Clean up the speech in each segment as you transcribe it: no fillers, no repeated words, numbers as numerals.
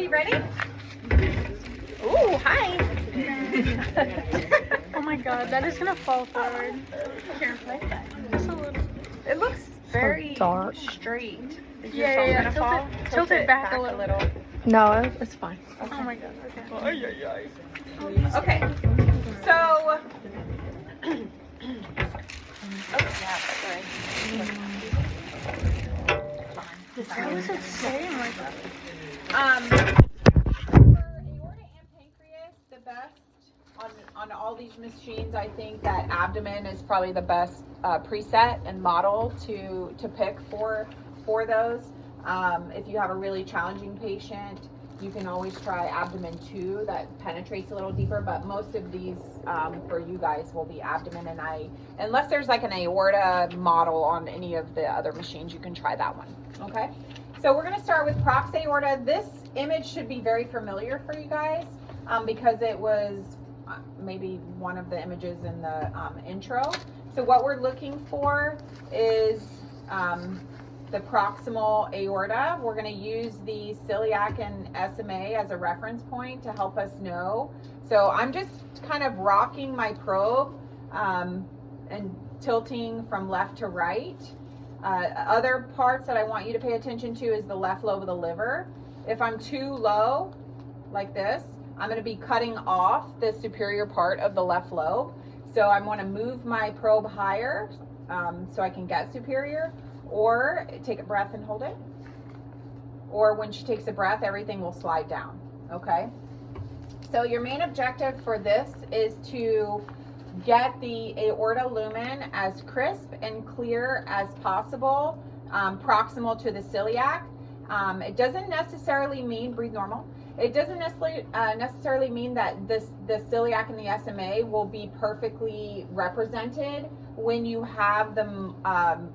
you ready? Ooh, hi. Oh my god, that is gonna fall forward. Careful. Just a little. It looks very dark. straight. Is your Yeah, phone yeah, gonna tilt fall? it- tilt it back a little. No, it's fine. Oh my god, okay. Okay. So. Oh, yeah, sorry. What does it say? Oh my god. For aorta and pancreas, the best on all these machines, I think that abdomen is probably the best preset and model to pick for those. If you have a really challenging patient, you can always try abdomen 2 that penetrates a little deeper, but most of these for you guys will be abdomen, and unless there's like an aorta model on any of the other machines, you can try that one. Okay, so we're going to start with prox aorta. This image should be very familiar for you guys because it was maybe one of the images in the intro. So what we're looking for is the proximal aorta. We're going to use the celiac and SMA as a reference point to help us know. So I'm just kind of rocking my probe and tilting from left to right. Other parts that I want you to pay attention to is the left lobe of the liver. If I'm too low, like this, I'm going to be cutting off the superior part of the left lobe. So I want to move my probe higher so I can get superior, or take a breath and hold it. Or when she takes a breath, everything will slide down, okay? So your main objective for this is to get the aorta lumen as crisp and clear as possible, proximal to the celiac. It doesn't necessarily mean, breathe normal. It doesn't necessarily mean that the celiac and the SMA will be perfectly represented when you have the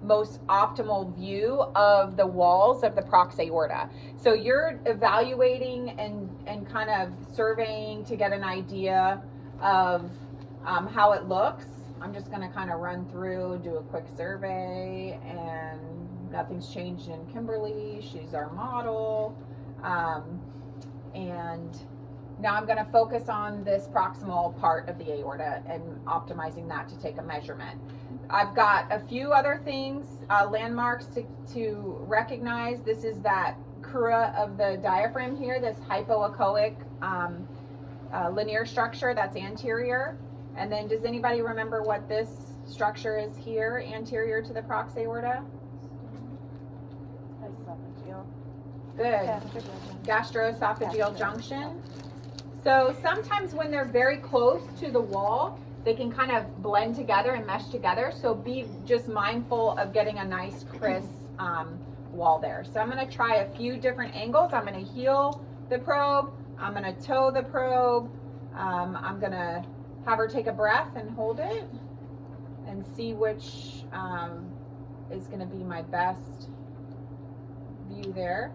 most optimal view of the walls of the prox aorta. So you're evaluating and kind of surveying to get an idea of how it looks. I'm just going to kind of run through, do a quick survey, and nothing's changed in Kimberly. She's our model. And now I'm going to focus on this proximal part of the aorta and optimizing that to take a measurement. I've got a few other things, landmarks to recognize. This is that crura of the diaphragm here, this hypoechoic linear structure that's anterior. And then does anybody remember what this structure is here, anterior to the prox aorta? Good. Gastroesophageal junction. So sometimes when they're very close to the wall, they can kind of blend together and mesh together. So be just mindful of getting a nice crisp wall there. So I'm going to try a few different angles. I'm going to heel the probe. I'm going to toe the probe. I'm going to have her take a breath and hold it and see which is going to be my best view there.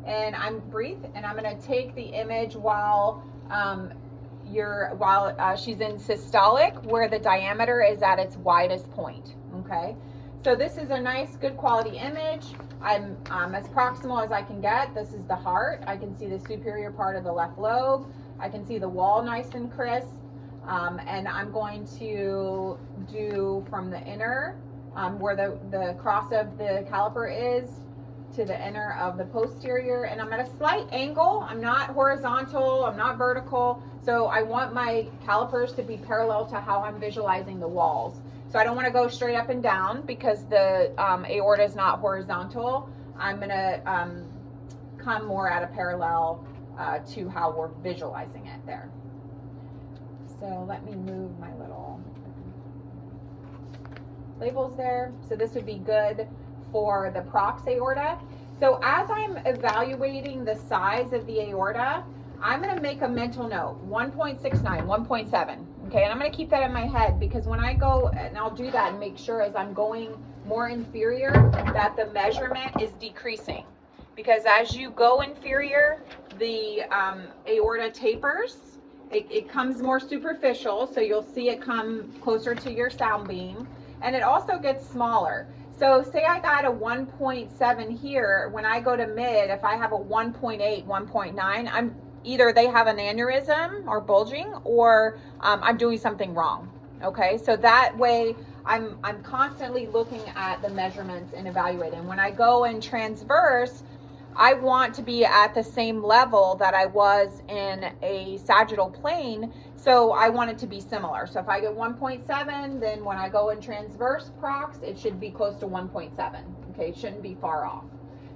And I'm breathe, and I'm going to take the image while she's in systolic, where the diameter is at its widest point. Okay, so this is a nice, good quality image. I'm as proximal as I can get. This is the heart. I can see the superior part of the left lobe. I can see the wall nice and crisp. And I'm going to do from the inner, where the cross of the caliper is, to the inner of the posterior, and I'm at a slight angle. I'm not horizontal, I'm not vertical, so I want my calipers to be parallel to how I'm visualizing the walls. So I don't want to go straight up and down because the aorta is not horizontal. I'm going to come more at a parallel to how we're visualizing it there. So let me move my little labels there. So this would be good for the prox aorta. So as I'm evaluating the size of the aorta, I'm going to make a mental note, 1.69, 1.7. Okay, and I'm going to keep that in my head because when I go, and I'll do that and make sure as I'm going more inferior that the measurement is decreasing. Because as you go inferior, the aorta tapers. It comes more superficial, so you'll see it come closer to your sound beam. And it also gets smaller. So say I got a 1.7 here, when I go to mid, if I have a 1.8, 1.9, I'm either they have an aneurysm or bulging, or I'm doing something wrong. Okay, so that way I'm constantly looking at the measurements and evaluating. When I go in transverse, I want to be at the same level that I was in a sagittal plane, so I want it to be similar. So if I get 1.7, then when I go in transverse prox, it should be close to 1.7. Okay, it shouldn't be far off.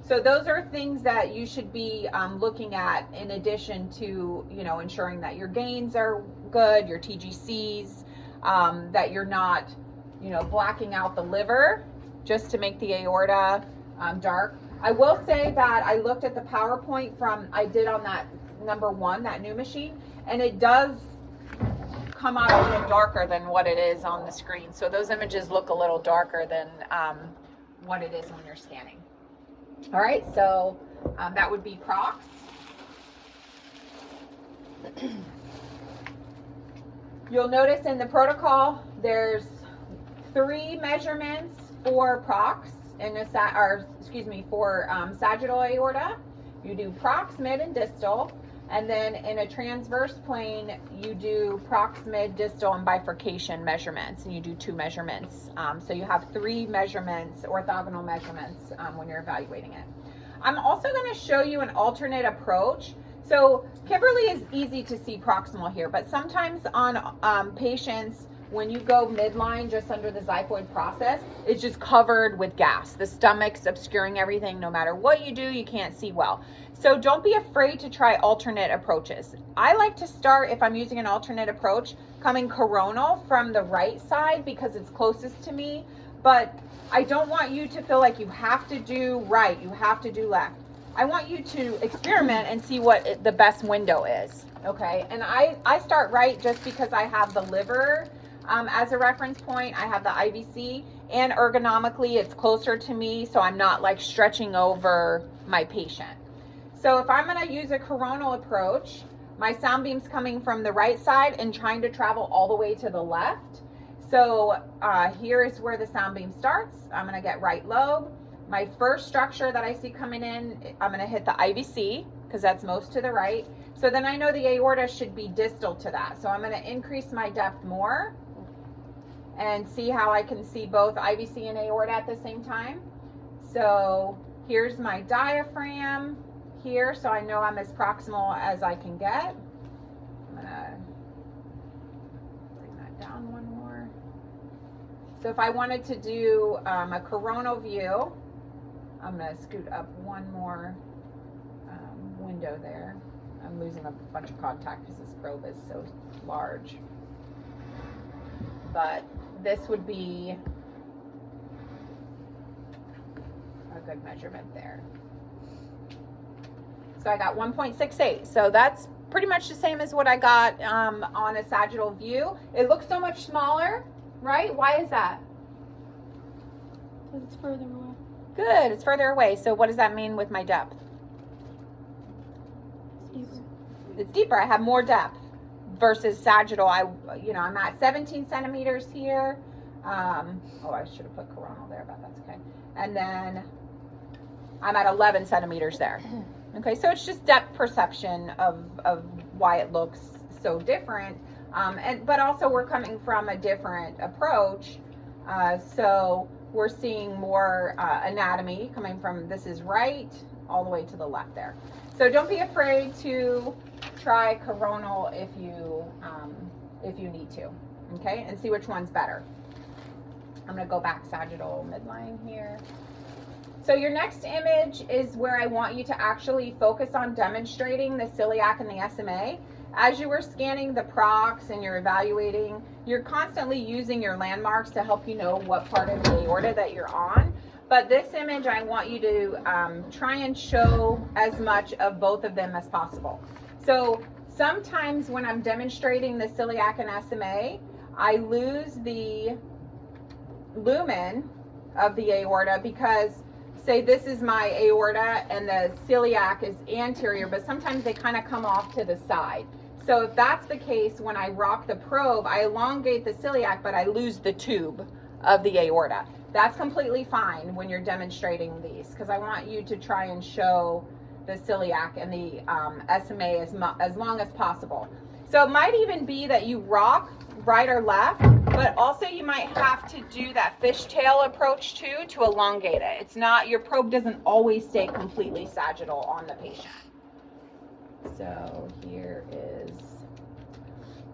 So those are things that you should be looking at in addition to, you know, ensuring that your gains are good, your TGCs, that you're not, you know, blacking out the liver just to make the aorta dark. I will say that I looked at the PowerPoint I did on that number 1, that new machine, and it does come out a little darker than what it is on the screen. So those images look a little darker than what it is when you're scanning. All right, so that would be prox. You'll notice in the protocol, there's 3 measurements for prox for sagittal aorta. You do prox, mid, and distal. And then in a transverse plane, you do prox, mid, distal, and bifurcation measurements, and you do 2 measurements. So you have 3 measurements, orthogonal measurements, when you're evaluating it. I'm also going to show you an alternate approach. So Kimberly is easy to see proximal here, but sometimes on patients, when you go midline just under the xiphoid process, it's just covered with gas. The stomach's obscuring everything. No matter what you do, you can't see well. So don't be afraid to try alternate approaches. I like to start, if I'm using an alternate approach, coming coronal from the right side because it's closest to me. But I don't want you to feel like you have to do right, you have to do left. I want you to experiment and see what the best window is, okay? And I start right just because I have the liver as a reference point. I have the IVC, and ergonomically it's closer to me, so I'm not like stretching over my patient. So if I'm gonna use a coronal approach, my sound beam's coming from the right side and trying to travel all the way to the left. So here is where the sound beam starts. I'm gonna get right lobe. My first structure that I see coming in, I'm gonna hit the IVC because that's most to the right. So then I know the aorta should be distal to that. So I'm gonna increase my depth more and see how I can see both IVC and aorta at the same time. So here's my diaphragm here, so I know I'm as proximal as I can get. I'm gonna bring that down one more. So if I wanted to do a coronal view, I'm gonna scoot up one more window there. I'm losing a bunch of contact because this probe is so large. But this would be a good measurement there. So I got 1.68. So that's pretty much the same as what I got on a sagittal view. It looks so much smaller, right? Why is that? Because it's further away. Good, it's further away. So what does that mean with my depth? It's deeper. I have more depth versus sagittal. I'm at 17 centimeters here. Oh, I should have put coronal there, but that's okay. And then I'm at 11 centimeters there. Okay, so it's just depth perception of why it looks so different. But also we're coming from a different approach. So we're seeing more anatomy coming from, this is right, all the way to the left there. So don't be afraid to try coronal if you need to, okay, and see which one's better. I'm gonna go back sagittal midline here. So your next image is where I want you to actually focus on demonstrating the celiac and the SMA. As you were scanning the prox and you're evaluating, you're constantly using your landmarks to help you know what part of the aorta that you're on. But this image, I want you to try and show as much of both of them as possible. So sometimes when I'm demonstrating the celiac and SMA, I lose the lumen of the aorta because, say this is my aorta and the celiac is anterior, but sometimes they kind of come off to the side. So if that's the case, when I rock the probe, I elongate the celiac, but I lose the tube of the aorta. That's completely fine when you're demonstrating these, because I want you to try and show the celiac and the SMA as long as possible. So it might even be that you rock right or left, but also you might have to do that fishtail approach too to elongate it. It's not, your probe doesn't always stay completely sagittal on the patient. So here is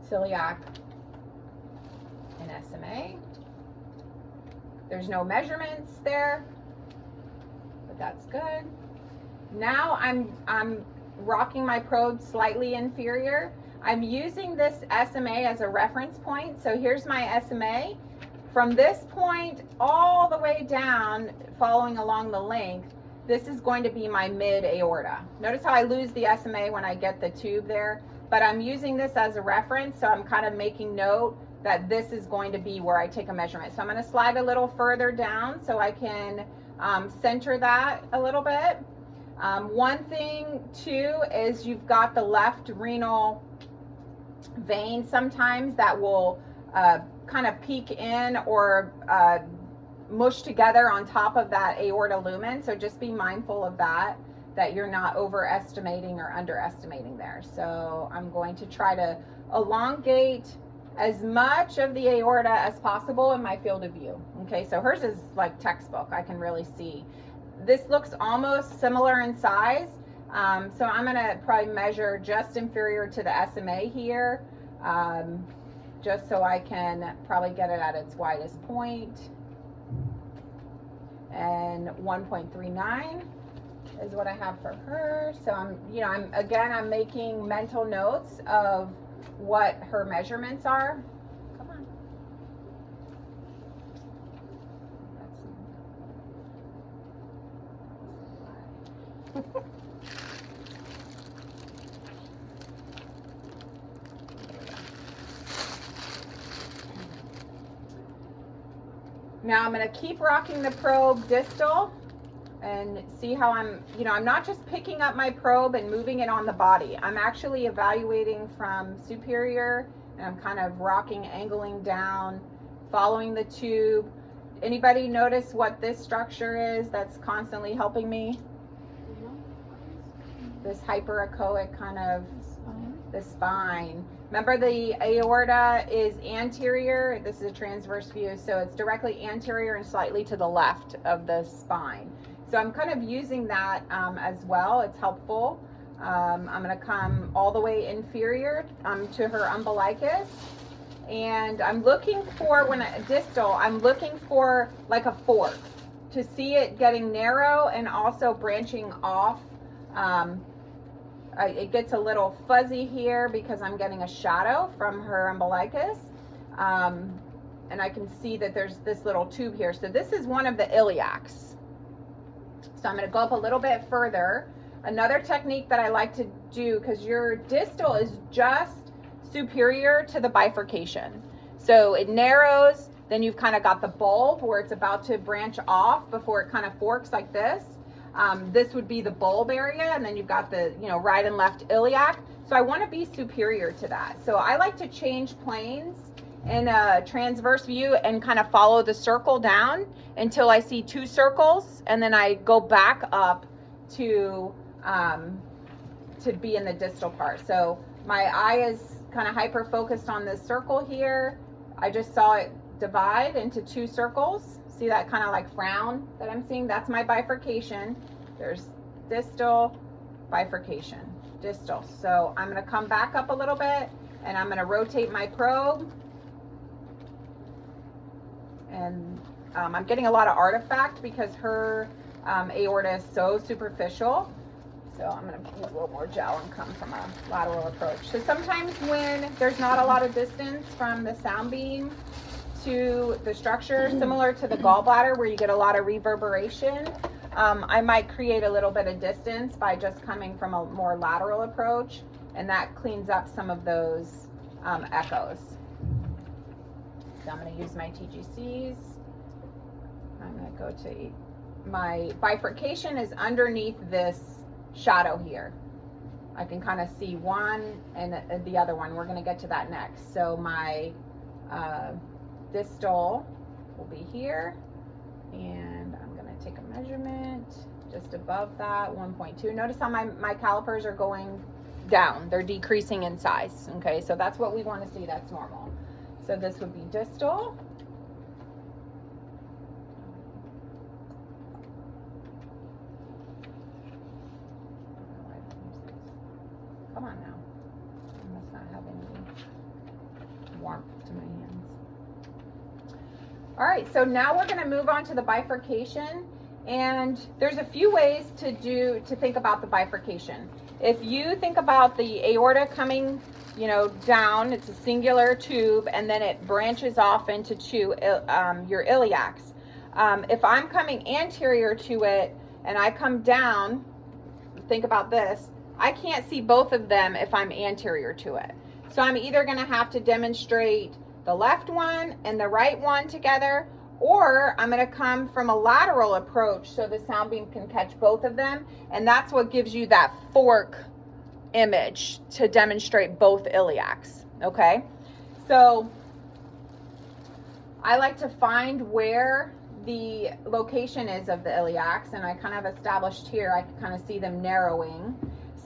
celiac and SMA. There's no measurements there, but that's good. Now I'm rocking my probe slightly inferior. I'm using this SMA as a reference point. So here's my SMA. From this point all the way down, following along the length, this is going to be my mid aorta. Notice how I lose the SMA when I get the tube there, but I'm using this as a reference, so I'm kind of making note that this is going to be where I take a measurement. So I'm going to slide a little further down so I can center that a little bit. One thing too is you've got the left renal vein sometimes that will kind of peek in or mush together on top of that aorta lumen. So just be mindful of that you're not overestimating or underestimating there. So I'm going to try to elongate as much of the aorta as possible in my field of view. Okay, so hers is like textbook. I can really see. This looks almost similar in size. So I'm gonna probably measure just inferior to the SMA here, just so I can probably get it at its widest point. And 1.39 is what I have for her. So I'm making mental notes of what her measurements are. Come on. Now I'm going to keep rocking the probe distal and see how I'm not just picking up my probe and moving it on the body. I'm actually evaluating from superior, and I'm kind of rocking, angling down, following the tube. Anybody notice what this structure is that's constantly helping me? This hyperechoic kind of, the spine. Remember, the aorta is anterior. This is a transverse view, so it's directly anterior and slightly to the left of the spine. So I'm kind of using that as well. It's helpful. I'm going to come all the way inferior to her umbilicus. And I'm looking for, distal, I'm looking for like a fork to see it getting narrow and also branching off. It gets a little fuzzy here because I'm getting a shadow from her umbilicus. And I can see that there's this little tube here. So this is one of the iliacs. So I'm going to go up a little bit further. Another technique that I like to do, because your distal is just superior to the bifurcation. So it narrows, then you've kind of got the bulb where it's about to branch off before it kind of forks like this. This would be the bulb area, and then you've got the right and left iliac. So I want to be superior to that. So I like to change planes in a transverse view and kind of follow the circle down until I see two circles, and then I go back up to be in the distal part. So my eye is kind of hyper focused on this circle here. I just saw it divide into two circles. See that kind of like frown that I'm seeing? That's my bifurcation. There's distal, bifurcation, distal. So I'm going to come back up a little bit, and I'm going to rotate my probe. And I'm getting a lot of artifact because her aorta is so superficial. So I'm going to use a little more gel and come from a lateral approach. So sometimes when there's not a lot of distance from the sound beam to the structure, similar to the gallbladder where you get a lot of reverberation, I might create a little bit of distance by just coming from a more lateral approach, and that cleans up some of those echoes. So I'm going to use my TGCs. I'm going to go to my bifurcation is underneath this shadow here. I can kind of see one and the other one. We're going to get to that next. So my distal will be here. And I'm gonna take a measurement just above that, 1.2. Notice how my calipers are going down. They're decreasing in size, okay? So that's what we wanna see, that's normal. So this would be distal. Come on now. I must not have any warmth to my hands. All right, so now we're gonna move on to the bifurcation. And there's a few ways to think about the bifurcation. If you think about the aorta coming, you know, down, it's a singular tube, and then it branches off into your iliacs. If I'm coming anterior to it and I come down, think about this, I can't see both of them if I'm anterior to it. So I'm either gonna have to demonstrate the left one and the right one together, or I'm gonna come from a lateral approach so the sound beam can catch both of them. And that's what gives you that fork image to demonstrate both iliacs, okay? So I like to find where the location is of the iliacs, and I kind of established here, I can kind of see them narrowing.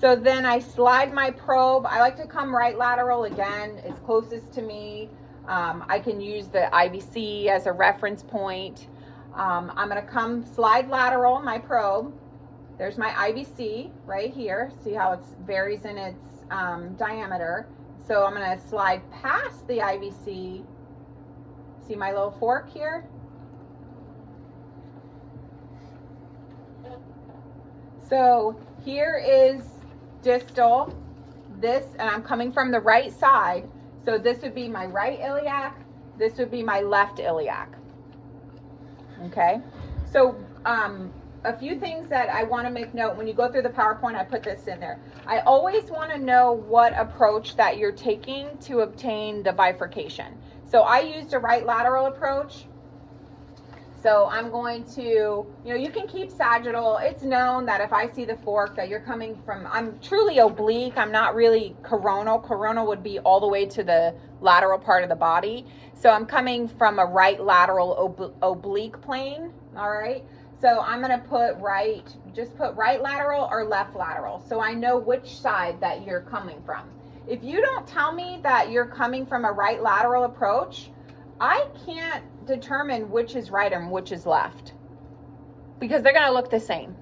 So then I slide my probe. I like to come right lateral again, it's closest to me. I can use the IVC as a reference point. I'm gonna come slide lateral my probe. There's my IVC right here. See how it varies in its diameter. So I'm gonna slide past the IVC. See my little fork here? So here is distal, this, and I'm coming from the right side. So this would be my right iliac, this would be my left iliac. Okay, so a few things that I want to make note when you go through the PowerPoint, I put this in there. I always want to know what approach that you're taking to obtain the bifurcation. So I used a right lateral approach. So I'm going to, you know, you can keep sagittal. It's known that if I see the fork that you're coming from, I'm truly oblique. I'm not really coronal. Coronal would be all the way to the lateral part of the body. So I'm coming from a right lateral oblique plane, all right? So I'm gonna just put right lateral or left lateral. So I know which side that you're coming from. If you don't tell me that you're coming from a right lateral approach, I can't determine which is right and which is left because they're gonna look the same,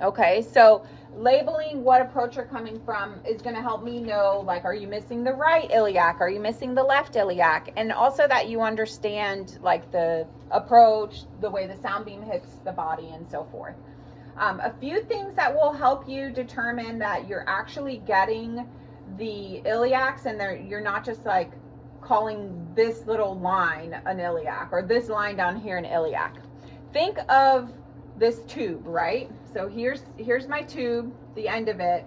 okay? So labeling what approach you're coming from is gonna help me know, like, are you missing the right iliac? Are you missing the left iliac? And also that you understand, like, the approach, the way the sound beam hits the body and so forth. A few things that will help you determine that you're actually getting the iliacs and you're not just like calling this little line an iliac or this line down here an iliac. Think of this tube, right? So here's my tube, the end of it.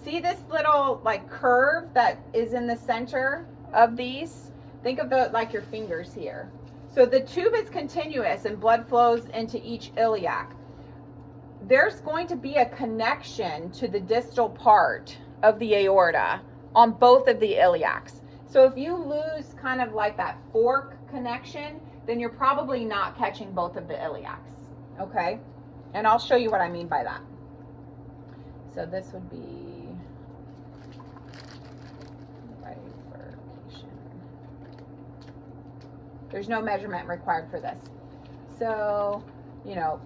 See this little like curve that is in the center of these? Think of like your fingers here. So the tube is continuous and blood flows into each iliac. There's going to be a connection to the distal part of the aorta on both of the iliacs. So if you lose kind of like that fork connection, then you're probably not catching both of the iliacs, okay? And I'll show you what I mean by that. So this would be bifurcation. There's no measurement required for this. So, you know,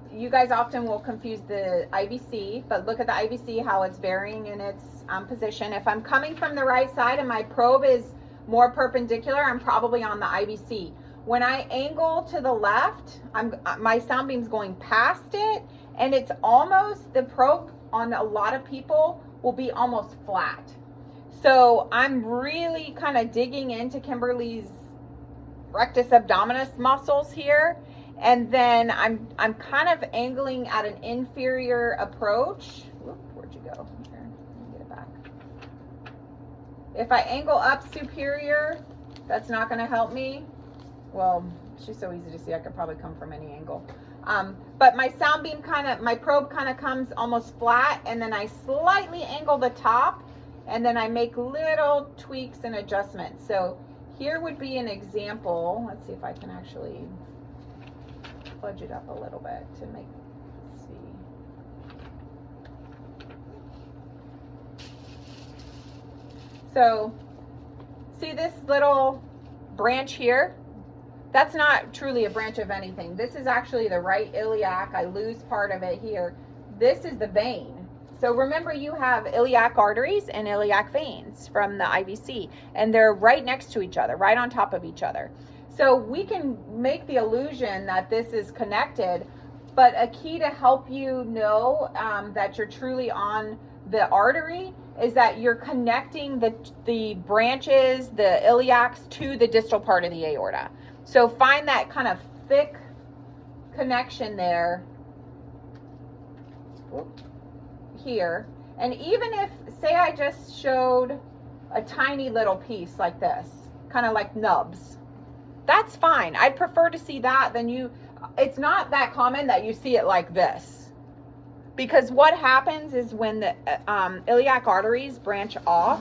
you guys often will confuse the IVC, but look at the IVC, how it's varying in its position. If I'm coming from the right side and my probe is more perpendicular, I'm probably on the IVC. When I angle to the left, my sound beam's going past it, and it's almost, the probe on a lot of people will be almost flat. So I'm really kind of digging into Kimberly's rectus abdominis muscles here. And then I'm kind of angling at an inferior approach. Whoop, where'd you go? Here, let me get it back. If I angle up superior, that's not going to help me. Well, she's so easy to see. I could probably come from any angle. But my sound beam my probe kind of comes almost flat, and then I slightly angle the top, and then I make little tweaks and adjustments. So here would be an example. Let's see if I can actually fudge it up a little bit to make, let's see. So, see this little branch here? That's not truly a branch of anything. This is actually the right iliac. I lose part of it here. This is the vein. So remember, you have iliac arteries and iliac veins from the IVC, and they're right next to each other, right on top of each other. So we can make the illusion that this is connected, but a key to help you know that you're truly on the artery is that you're connecting the branches, the iliacs, to the distal part of the aorta. So find that kind of thick connection there. Here. And even if, say I just showed a tiny little piece like this, kind of like nubs, that's fine. I'd prefer to see that than you. It's not that common that you see it like this, because what happens is when the iliac arteries branch off,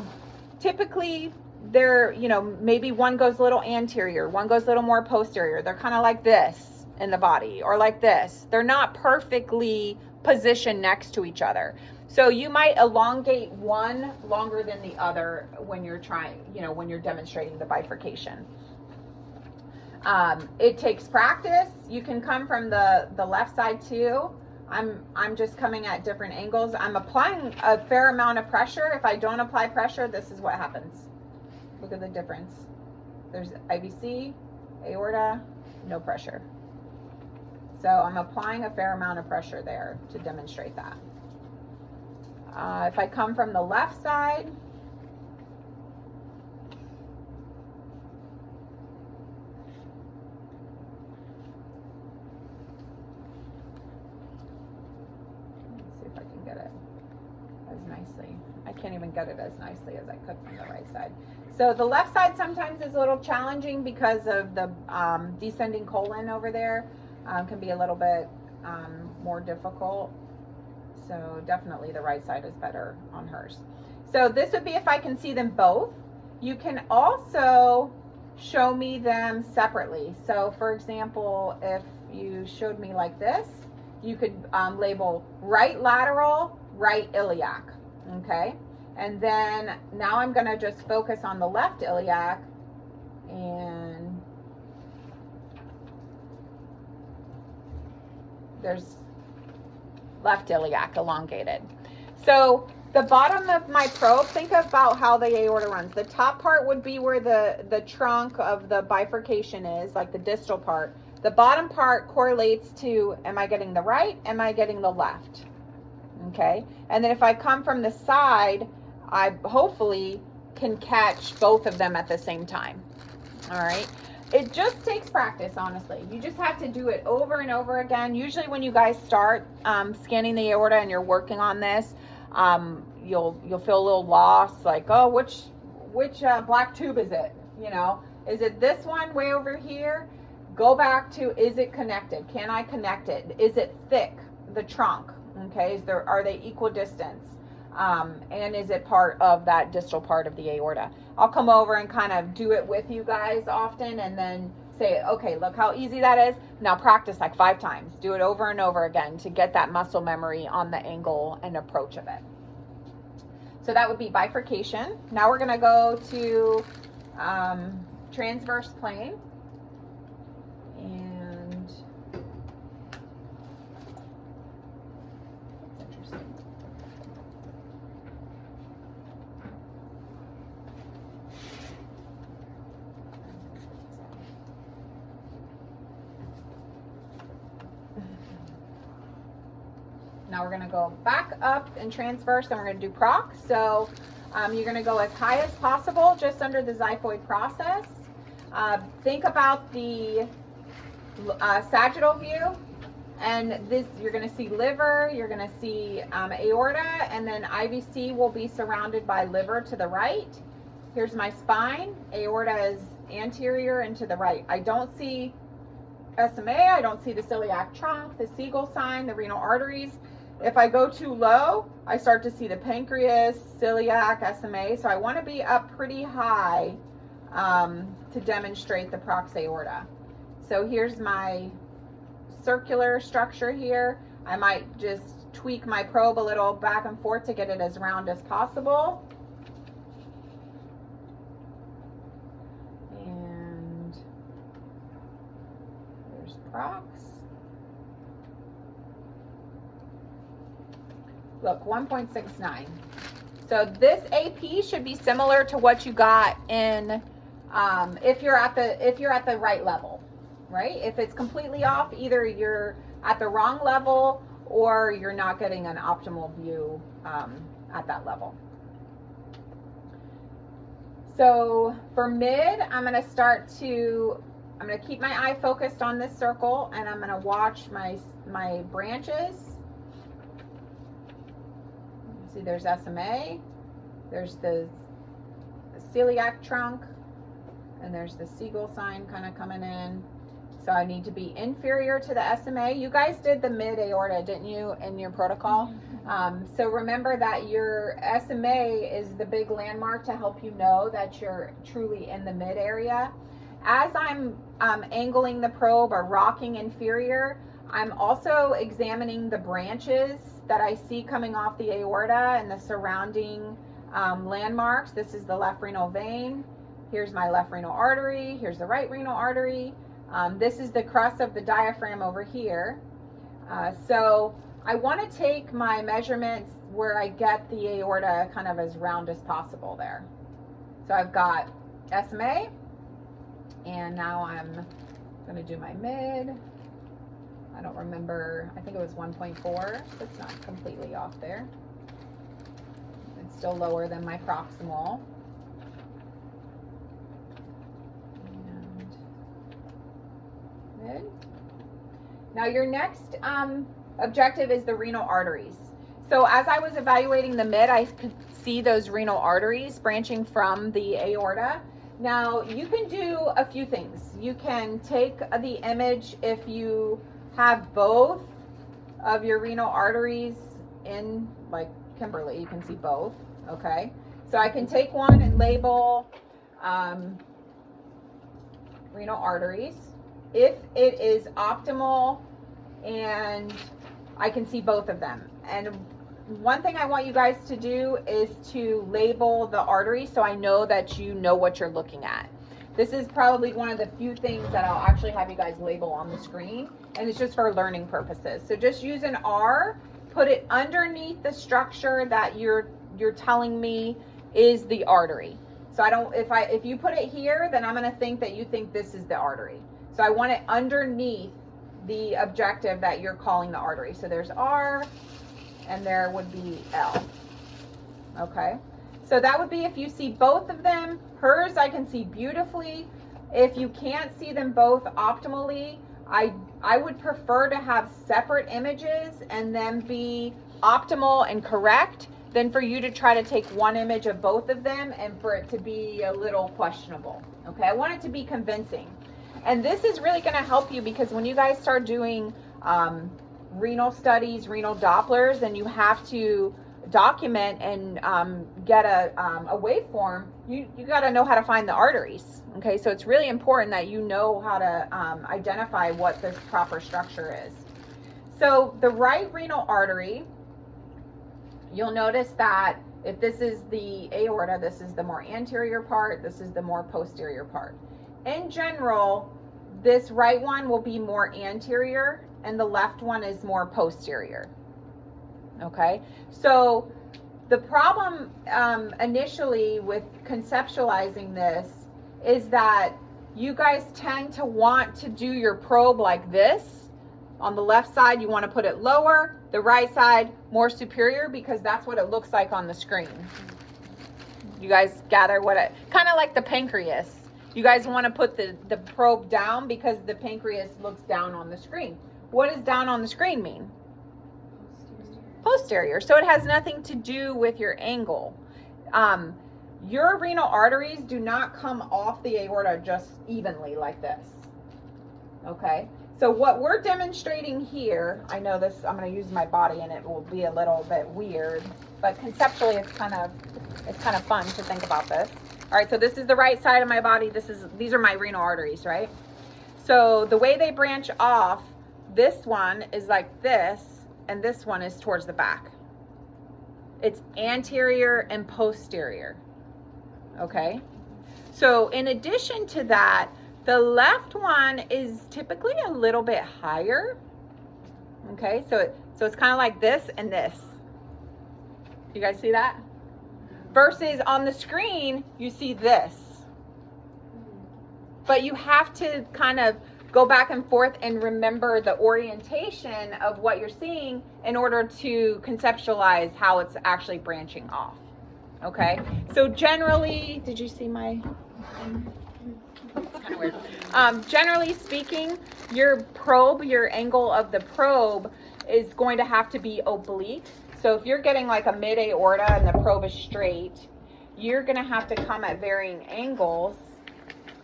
typically they're, you know, maybe one goes a little anterior, one goes a little more posterior. They're kind of like this in the body, or like this. They're not perfectly positioned next to each other. So you might elongate one longer than the other when you're trying, you know, when you're demonstrating the bifurcation. It takes practice. You can come from the left side too. I'm just coming at different angles. I'm applying a fair amount of pressure. If I don't apply pressure, this is what happens. Look at the difference. There's IVC, aorta, no pressure. So I'm applying a fair amount of pressure there to demonstrate that. If I come from the left side, let's see if I can get it as nicely. I can't even get it as nicely as I could from the right side. So the left side sometimes is a little challenging because of the descending colon over there. Can be a little bit more difficult. So definitely the right side is better on hers. So this would be if I can see them both. You can also show me them separately. So for example, if you showed me like this, you could label right lateral, right iliac, okay? And then now I'm gonna just focus on the left iliac, and there's left iliac elongated. So the bottom of my probe, think about how the aorta runs. The top part would be where the trunk of the bifurcation is, like the distal part. The bottom part correlates to, am I getting the right? Am I getting the left? Okay. And then if I come from the side, I hopefully can catch both of them at the same time. All right. It just takes practice, honestly. You just have to do it over and over again. Usually when you guys start scanning the aorta and you're working on this, you'll feel a little lost, like, oh, which black tube is it? You know, is it this one way over here? Go back to, is it connected? Can I connect it? Is it thick, the trunk? Okay, are they equidistant? And is it part of that distal part of the aorta? I'll come over and kind of do it with you guys often, and then say, okay, look how easy that is. Now practice like 5 times. Do it over and over again to get that muscle memory on the angle and approach of it. So that would be bifurcation. Now we're gonna go to transverse plane. And that's interesting. Now we're going to go back up and transverse, and we're going to do proc. So you're going to go as high as possible, just under the xiphoid process. Think about the sagittal view, and this, you're going to see liver, you're going to see aorta, and then IVC will be surrounded by liver to the right. Here's my spine. Aorta is anterior and to the right. I don't see SMA, I don't see the celiac trunk, the Siegel sign, the renal arteries. If I go too low, I start to see the pancreas, celiac, SMA. So I want to be up pretty high to demonstrate the prox aorta. So here's my circular structure here. I might just tweak my probe a little back and forth to get it as round as possible. And there's prox. Look, 1.69. So this AP should be similar to what you got in if you're at the right level, right? If it's completely off, either you're at the wrong level or you're not getting an optimal view at that level. So for mid, I'm going to keep my eye focused on this circle, and I'm going to watch my branches. See, there's SMA, there's the celiac trunk, and there's the seagull sign kind of coming in. So I need to be inferior to the SMA. You guys did the mid aorta, didn't you, in your protocol? So remember that your SMA is the big landmark to help you know that you're truly in the mid area. As I'm angling the probe or rocking inferior, I'm also examining the branches that I see coming off the aorta and the surrounding landmarks. This is the left renal vein. Here's my left renal artery. Here's the right renal artery. This is the crust of the diaphragm over here. So I want to take my measurements where I get the aorta kind of as round as possible there. So I've got SMA, and now I'm going to do my mid. I don't remember, I think it was 1.4, so it's not completely off there. It's still lower than my proximal. And mid. Now your next objective is the renal arteries. So as I was evaluating the mid, I could see those renal arteries branching from the aorta. Now you can do a few things. You can take the image if you have both of your renal arteries in, like Kimberly, you can see both, okay? So I can take one and label renal arteries. If it is optimal and I can see both of them. And one thing I want you guys to do is to label the artery so I know that you know what you're looking at. This is probably one of the few things that I'll actually have you guys label on the screen, and it's just for learning purposes. So just use an R, put it underneath the structure that you're telling me is the artery. So if you put it here, then I'm going to think that you think this is the artery. So I want it underneath the objective that you're calling the artery. So there's R, and there would be L. Okay. So that would be if you see both of them. Hers I can see beautifully. If you can't see them both optimally, I would prefer to have separate images and then be optimal and correct than for you to try to take one image of both of them and for it to be a little questionable. Okay, I want it to be convincing. And this is really going to help you because when you guys start doing renal studies, renal Dopplers, and you have to document and get a waveform, you got to know how to find the arteries. Okay, so it's really important that you know how to identify what the proper structure is. So the right renal artery, you'll notice that if this is the aorta, this is the more anterior part, this is the more posterior part. In general, this right one will be more anterior and the left one is more posterior. Okay, so the problem initially with conceptualizing this is that you guys tend to want to do your probe like this. On the left side, you want to put it lower, the right side more superior because that's what it looks like on the screen. You guys gather what it, kind of like the pancreas. You guys want to put the probe down because the pancreas looks down on the screen. What does down on the screen mean? Posterior. So it has nothing to do with your angle. Your renal arteries do not come off the aorta just evenly like this. Okay. So what we're demonstrating here, I know this, I'm going to use my body and it will be a little bit weird, but conceptually it's kind of fun to think about this. All right, so this is the right side of my body. These are my renal arteries, right? So the way they branch off, this one is like this, and this one is towards the back. It's anterior and posterior, okay? So in addition to that, the left one is typically a little bit higher, okay? So it's kind of like this and this. You guys see that? Versus on the screen, you see this. But you have to kind of go back and forth and remember the orientation of what you're seeing in order to conceptualize how it's actually branching off. Okay? So generally, did you see my... It's kind of weird. Generally speaking, your probe, your angle of the probe is going to have to be oblique. So if you're getting like a mid-aorta and the probe is straight, you're going to have to come at varying angles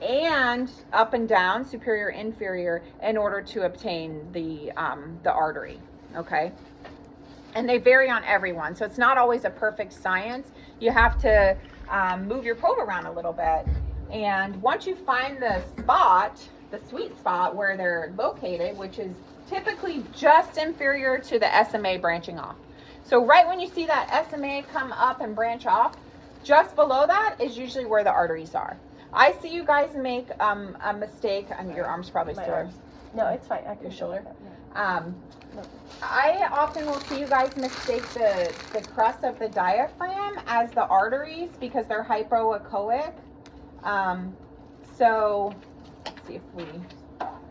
and up and down, superior, inferior, in order to obtain the artery, okay? And they vary on everyone, so it's not always a perfect science. You have to move your probe around a little bit. And once you find the spot, the sweet spot where they're located, which is typically just inferior to the SMA branching off. So right when you see that SMA come up and branch off, just below that is usually where the arteries are. I see you guys make a mistake. Your arm's probably sore. No, it's fine. I can Your shoulder. Yeah. I often will see you guys mistake the crust of the diaphragm as the arteries because they're hypoechoic. So let's see if we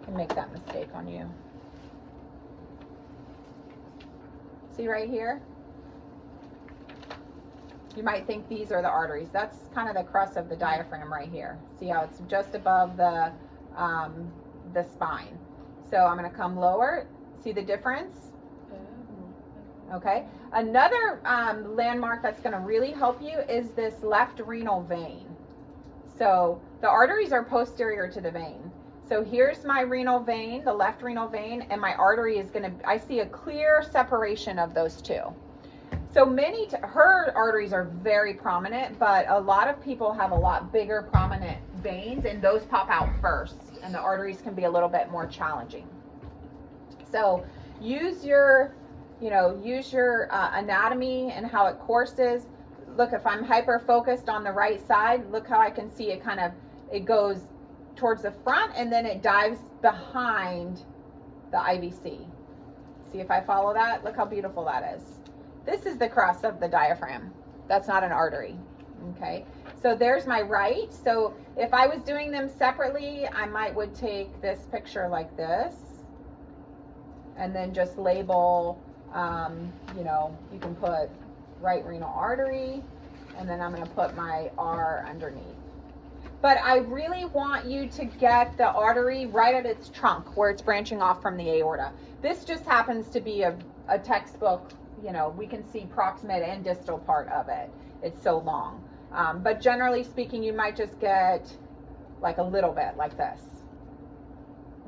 can make that mistake on you. See right here? You might think these are the arteries. That's kind of the crust of the diaphragm right here. See how it's just above the spine. So I'm going to come lower. See the difference? Okay. Another landmark that's going to really help you is this left renal vein. So the arteries are posterior to the vein. So here's my renal vein, the left renal vein, and my artery is going to, I see a clear separation of those two. So her arteries are very prominent, but a lot of people have a lot bigger prominent veins, and those pop out first, and the arteries can be a little bit more challenging. So use your anatomy and how it courses. Look, if I'm hyper focused on the right side, look how I can see it goes towards the front and then it dives behind the IVC. See if I follow that? Look how beautiful that is. This is the crust of the diaphragm. That's not an artery, okay? So there's my right. So if I was doing them separately, I would take this picture like this and then just label, you can put right renal artery, and then I'm going to put my R underneath. But I really want you to get the artery right at its trunk where it's branching off from the aorta. This just happens to be a textbook, we can see proximate and distal part of it. It's so long. But generally speaking, you might just get like a little bit like this.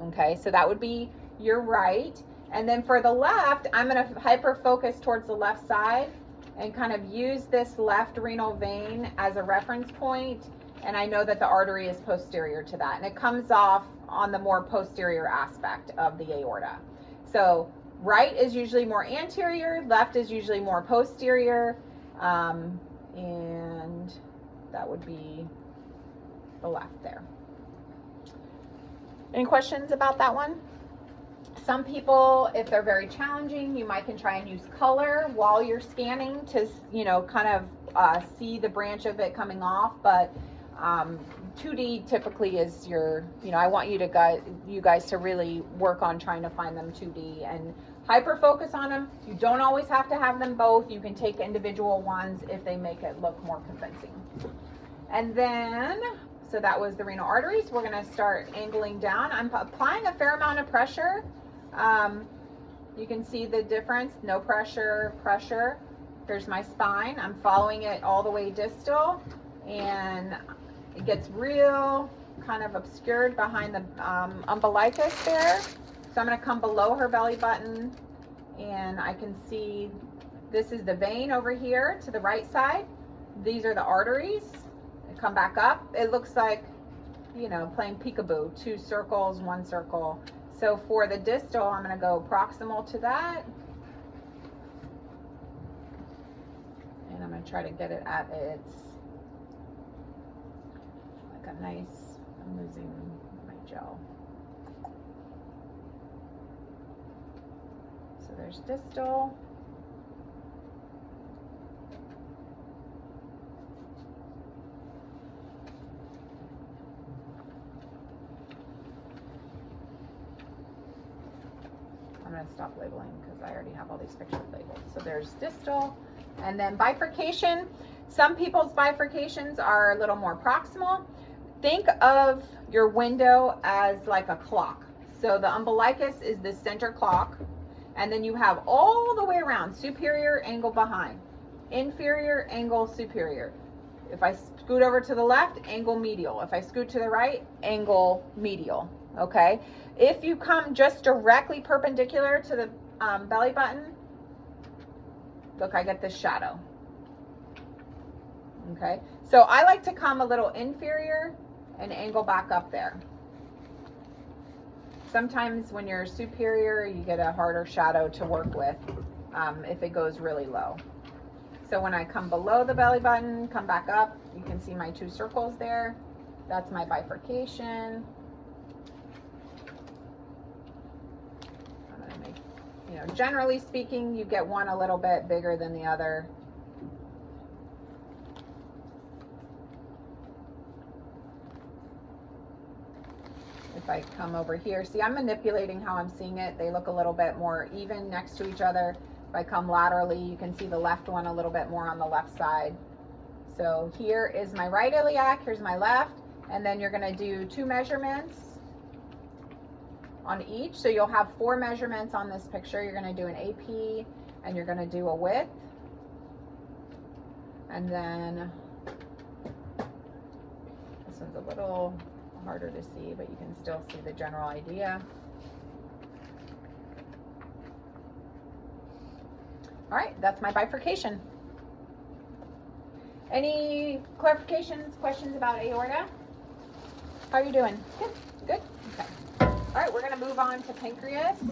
Okay, so that would be your right. And then for the left, I'm going to hyper focus towards the left side and kind of use this left renal vein as a reference point. And I know that the artery is posterior to that. And it comes off on the more posterior aspect of the aorta. So right is usually more anterior, left is usually more posterior. And that would be the left there. Any questions about that one? Some people, if they're very challenging, you might can try and use color while you're scanning to, kind of see the branch of it coming off. But 2D typically is your, I want you guys to really work on trying to find them 2D and hyper focus on them. You don't always have to have them both. You can take individual ones if they make it look more convincing. And then, so that was the renal arteries. We're going to start angling down. I'm applying a fair amount of pressure. You can see the difference, no pressure, pressure. Here's my spine. I'm following it all the way distal, and it gets real kind of obscured behind the umbilicus there. So I'm going to come below her belly button, and I can see this is the vein over here to the right side. These are the arteries. come back up. It looks like, you know, playing peekaboo, 2 circles, 1 circle. So for the distal, I'm going to go proximal to that. And I'm going to try to get it at its, like a nice, I'm losing my gel. So there's distal. I'm going to stop labeling because I already have all these pictures labeled. So there's distal. And then bifurcation. Some people's bifurcations are a little more proximal. Think of your window as like a clock. So the umbilicus is the center clock. And then you have all the way around, superior, angle behind. Inferior, angle superior. If I scoot over to the left, angle medial. If I scoot to the right, angle medial. Okay? If you come just directly perpendicular to the belly button, look, I get this shadow. Okay? So I like to come a little inferior and angle back up there. Sometimes when you're superior, you get a harder shadow to work with if it goes really low. So when I come below the belly button, come back up, you can see my 2 circles there. That's my bifurcation. I'm gonna make, you know, generally speaking, you get one a little bit bigger than the other. If I come over here, see, I'm manipulating how I'm seeing it. They look a little bit more even next to each other. If I come laterally, you can see the left one a little bit more on the left side. So here is my right iliac, here's my left, and then you're gonna do 2 measurements on each. So you'll have 4 measurements on this picture. You're gonna do an AP, and you're gonna do a width. And then, this one's a little harder to see, but you can still see the general idea. All right, that's my bifurcation. Any clarifications, questions about aorta? How are you doing? Good, good, okay. All right, we're gonna move on to pancreas.